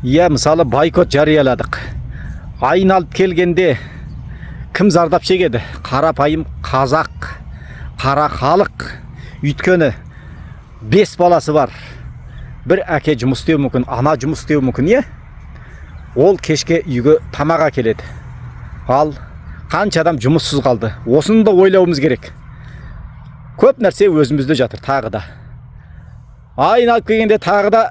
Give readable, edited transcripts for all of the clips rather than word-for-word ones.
Иә, мысалы бойкот жарияладық. Айналып келгенде кім зардап шегеді? Қарапайым қазақ, қара халық. Өйткені 5 баласы бар. Бір әке жұмыс істеуі мүмкін, ана жұмыс істеуі мүмкін, е? Ол кешке үйге тамаға келеді. Ал қанша адам жұмыссыз қалды? Осыны да ойлауымыз керек. Көп нәрсе өзімізде жатыр тағы да. Айналып келгенде тағы да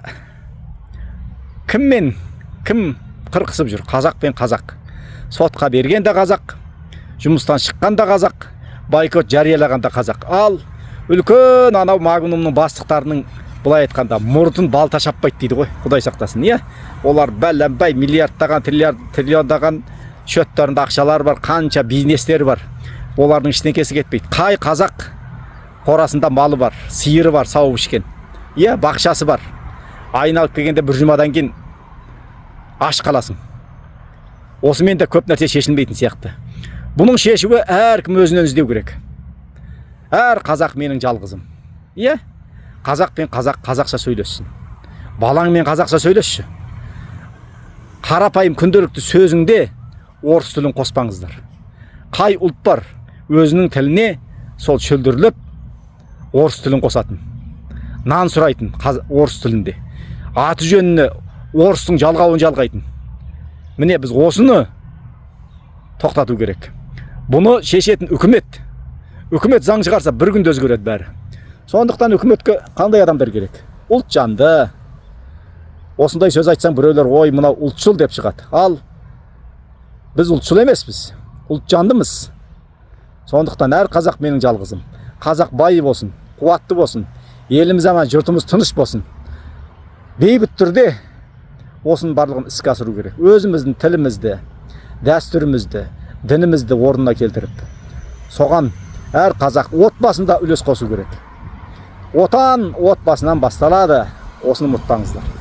кім қырқысып жүр? Қазақ пен қазақ. Сотқа берген де қазақ, жұмыстан шыққан да қазақ, бойкот жариялаған да қазақ. Ал үлкен анау Магнумның бастықтарының былай айтқанда мұртын балта шаппайды дейді ғой, Құдай сақтасын, иә? Олар бәләнбай миллиардтаған, триллиондаған шөттерінде ақшалар бар, қанша бизнестері бар. Олардың ештеңкесі кетпейді. Қай қазақ қорасында малы бар, сиыры бар, сауып ішкен. Иә, бақшасы бар. Айналып келгенде бір жұмадан кейін аш қаласың. Осымен де көп нәрсе шешілмейтін сияқты. Бұның шешуі әркім өзінен іздеу керек. Әр қазақ менің жалғызым. Иә? Қазақ пен қазақ қазақша сөйлессін. Балаңмен қазақша сөйлесші. Қарапайым күнделікті сөзіңде орыс тілін қоспаңыздар. Қай ұлт бар өзінің тіліне сол шүлдірліп орыс тілін қосатын. Нан сұрайтын орыс тілінде. Аты жөніне орыстың жалғауын жалғайтын. Міне біз осыны тоқтату керек. Бұны шешетін үкімет. Үкімет заң шығарса бір күнде өзгереді бәрі. Сондықтан үкіметке қандай адамдар керек? Ұлт жанды. Осындай сөз айтсаң біреулер ой мынау ұлтшыл деп шығады. Ал біз ұлтшыл емеспіз. Ұлт жандымыз. Сондықтан әр қазақ менің жалғызым. Қазақ бай болсын, қуатты болсын. Еліміз аман, жұртымыз тыныш болсын. Бейбіт түрде осының барлығын іске асыру керек. Өзіміздің тілімізді, дәстүрімізді, дінімізді орнына келтіріп, соған әр қазақ отбасында үлес қосу керек. Отан отбасынан басталады. Осыны ұмытпаңыздар.